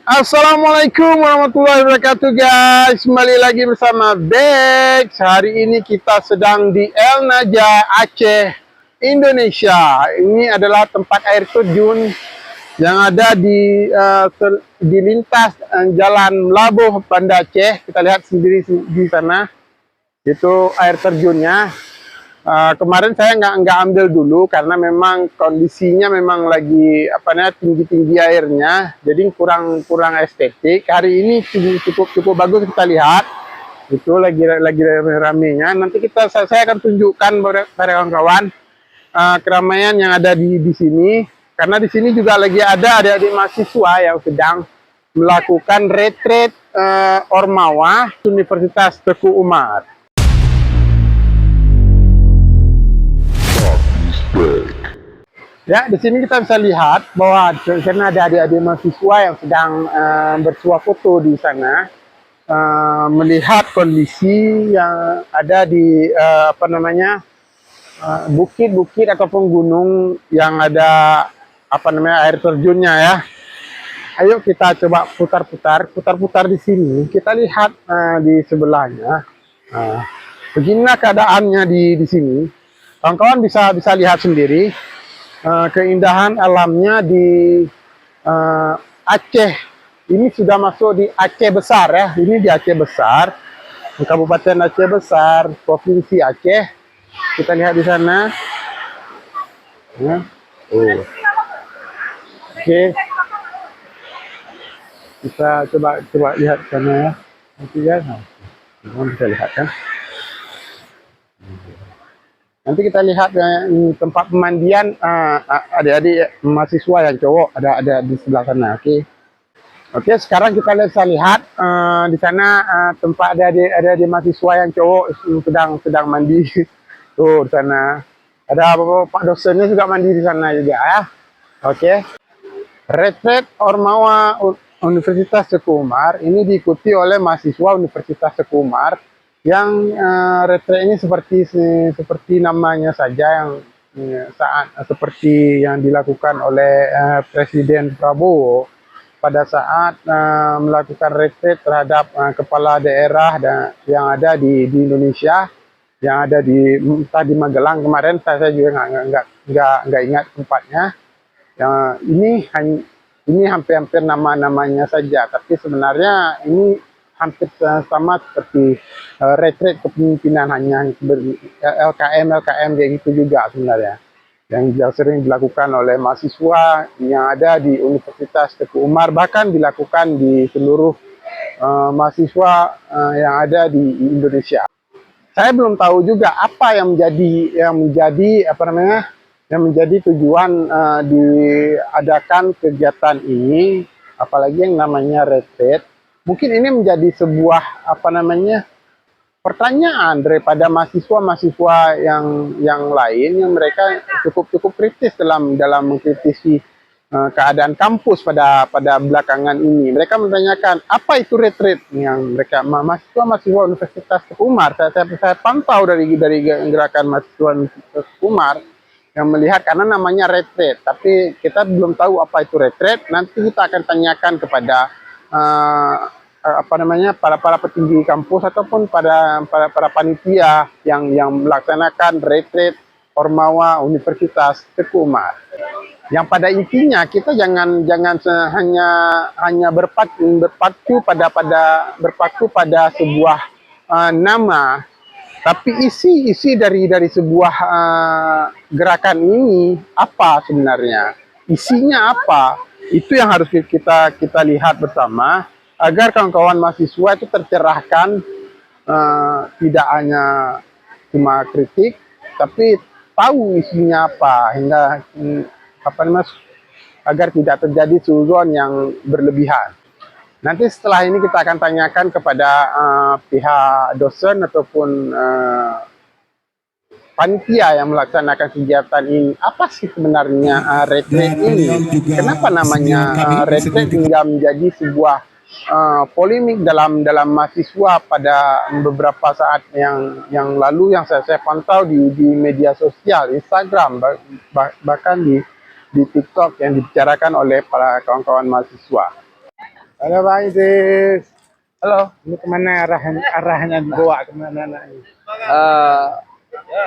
Assalamualaikum warahmatullahi wabarakatuh guys. Kembali lagi bersama Bex. Hari ini kita sedang di El Naja, Aceh, Indonesia. Ini adalah tempat air terjun yang ada di lintas Jalan Labuh, Banda Aceh. Kita lihat sendiri di sana. Itu air terjunnya. Kemarin saya nggak ambil dulu karena memang kondisinya memang lagi tinggi airnya, jadi kurang estetik. Hari ini cukup bagus kita lihat, itu lagi ramenya. Nanti saya akan tunjukkan pada kawan-kawan keramaian yang ada di sini, karena di sini juga lagi ada adik-adik mahasiswa yang sedang melakukan retret Ormawa Universitas Teguh Umar. Ya, di sini kita bisa lihat bahwa karena ada adik-adik mahasiswa yang sedang bersuah foto di sana, melihat kondisi yang ada di bukit-bukit ataupun gunung yang ada air terjunnya ya. Ayo kita coba putar-putar di sini. Kita lihat di sebelahnya. Beginilah keadaannya di sini. Kawan-kawan bisa lihat sendiri. Keindahan alamnya di Aceh. Ini sudah masuk di Aceh Besar ya. Ini di Aceh Besar, Kabupaten Aceh Besar, Provinsi Aceh. Kita lihat di sana. Ya. Oke. Kita coba lihat sana ya. Nanti ya. Bisa lihat kan. Nanti kita lihat tempat pemandian adik-adik mahasiswa yang cowok ada di sebelah sana. Oke, sekarang kita bisa lihat di sana tempat ada mahasiswa yang cowok sedang mandi. Tuh di sana ada Pak dosennya juga mandi di sana juga ya. Oke. Retret Ormawa Universitas Teguh Umar ini diikuti oleh mahasiswa Universitas Teguh Umar. Yang retret ini seperti namanya saja, yang seperti yang dilakukan oleh Presiden Prabowo pada saat melakukan retret terhadap kepala daerah yang ada di Indonesia, yang ada entah di Magelang kemarin. Saya juga nggak ingat tempatnya. Ini hampir nama-namanya saja, tapi sebenarnya ini hampir sama seperti retret kepemimpinan, hanya LKM kayak gitu juga sebenarnya, yang sering dilakukan oleh mahasiswa yang ada di Universitas Teguh Umar, bahkan dilakukan di seluruh mahasiswa yang ada di Indonesia. Saya belum tahu juga apa yang menjadi tujuan diadakan kegiatan ini, apalagi yang namanya retret. Mungkin ini menjadi sebuah pertanyaan daripada mahasiswa yang lain, yang mereka cukup kritis dalam mengkritisi keadaan kampus pada belakangan ini. Mereka menanyakan apa itu retret yang mereka mahasiswa Universitas Teguh Umar. Saya pantau dari gerakan mahasiswa Universitas Teguh Umar yang melihat, karena namanya retret, tapi kita belum tahu apa itu retret. Nanti kita akan tanyakan kepada para petinggi kampus ataupun para panitia yang melaksanakan retret Ormawa Universitas Teguh Umar. Yang pada intinya kita jangan hanya berpacu pada sebuah nama, tapi isi dari sebuah gerakan ini apa sebenarnya, isinya apa, itu yang harus kita lihat bersama, agar kawan-kawan mahasiswa itu tercerahkan, tidak hanya cuma kritik, tapi tahu isinya apa, hingga agar tidak terjadi suuzon yang berlebihan. Nanti setelah ini kita akan tanyakan kepada pihak dosen ataupun panitia yang melaksanakan kegiatan ini, apa sih sebenarnya retret ini? Kenapa namanya retret hingga menjadi sebuah polemik dalam mahasiswa pada beberapa saat yang lalu, yang saya pantau di media sosial, Instagram, bahkan di TikTok, yang dibicarakan oleh para kawan-kawan mahasiswa. Halo Bang Isis. Halo, ini kemana arahnya dibawa kemana anak ini? Eh,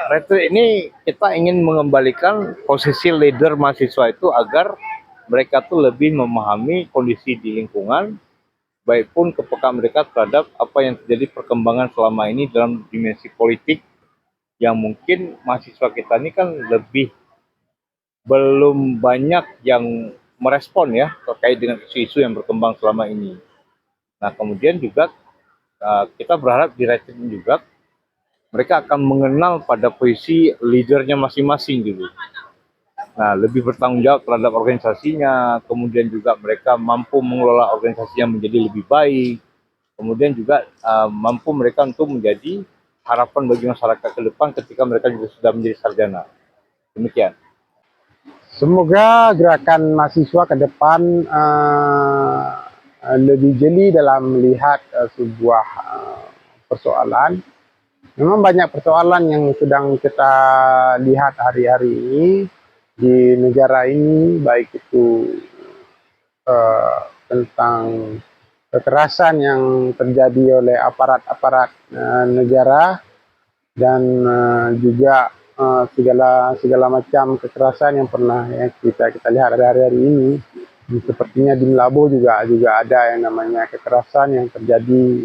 Retro ini kita ingin mengembalikan posisi leader mahasiswa itu agar mereka tuh lebih memahami kondisi di lingkungan, baik pun kepekaan mereka terhadap apa yang terjadi perkembangan selama ini dalam dimensi politik yang mungkin mahasiswa kita ini kan belum banyak yang merespon ya terkait dengan isu-isu yang berkembang selama ini. Nah kemudian juga kita berharap di Retro ini juga mereka akan mengenal pada posisi leadernya masing-masing gitu. Nah, lebih bertanggung jawab terhadap organisasinya, kemudian juga mereka mampu mengelola organisasinya menjadi lebih baik, kemudian juga mampu mereka untuk menjadi harapan bagi masyarakat ke depan ketika mereka juga sudah menjadi sarjana. Demikian. Semoga gerakan mahasiswa ke depan lebih jeli dalam melihat sebuah persoalan. Memang banyak persoalan yang sedang kita lihat hari-hari ini di negara ini, baik itu tentang kekerasan yang terjadi oleh aparat-aparat negara dan juga segala macam kekerasan yang pernah kita lihat hari-hari ini. Sepertinya di Melabo juga ada yang namanya kekerasan yang terjadi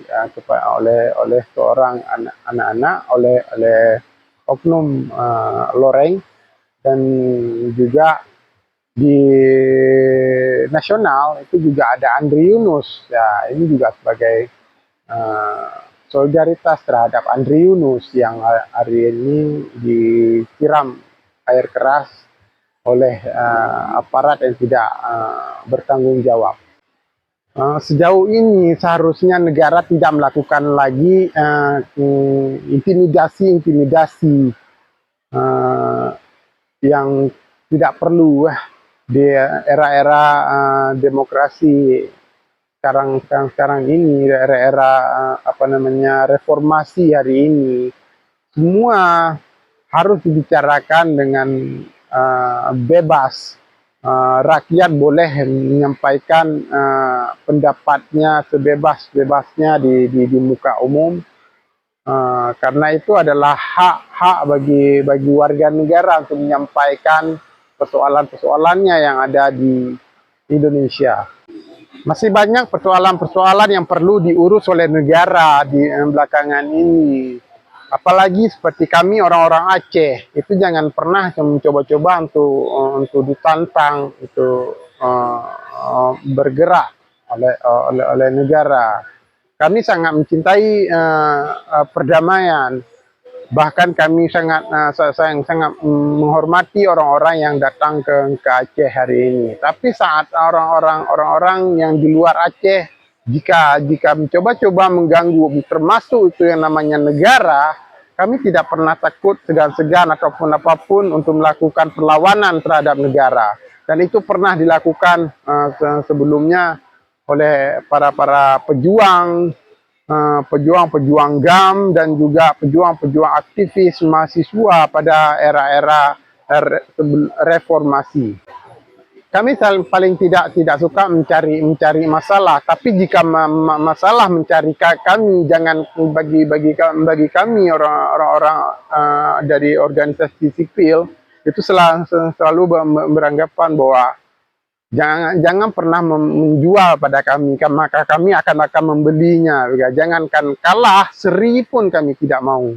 oleh seorang anak-anak oleh oknum loreng, dan juga di nasional itu juga ada Andri Yunus. Ya, ini juga sebagai solidaritas terhadap Andri Yunus yang hari ini disiram air keras oleh aparat yang tidak bertanggung jawab. Sejauh ini seharusnya negara tidak melakukan lagi intimidasi yang tidak perlu di era-era demokrasi sekarang ini, era-era reformasi hari ini. Semua harus dibicarakan dengan bebas. Rakyat boleh menyampaikan pendapatnya sebebas-bebasnya di muka umum, karena itu adalah hak bagi warga negara untuk menyampaikan persoalan-persoalannya yang ada di Indonesia. Masih banyak persoalan-persoalan yang perlu diurus oleh negara di belakangan ini. Apalagi seperti kami orang-orang Aceh, itu jangan pernah mencoba-coba untuk ditantang, untuk bergerak oleh negara. Kami sangat mencintai perdamaian. Bahkan kami sangat menghormati orang-orang yang datang ke Aceh hari ini. Tapi saat orang-orang yang di luar Aceh, jika mencoba-coba mengganggu, termasuk itu yang namanya negara, kami tidak pernah takut segan-segan ataupun apapun untuk melakukan perlawanan terhadap negara. Dan itu pernah dilakukan sebelumnya oleh para pejuang, pejuang-pejuang GAM dan juga pejuang-pejuang aktivis mahasiswa pada era-era reformasi. Kami paling tidak suka mencari masalah, tapi jika masalah mencari kami, jangan bagi kami orang-orang dari organisasi sipil itu selalu beranggapan bahwa jangan pernah menjual pada kami, maka kami akan membelinya. Jangankan kalah, seri pun kami tidak mau.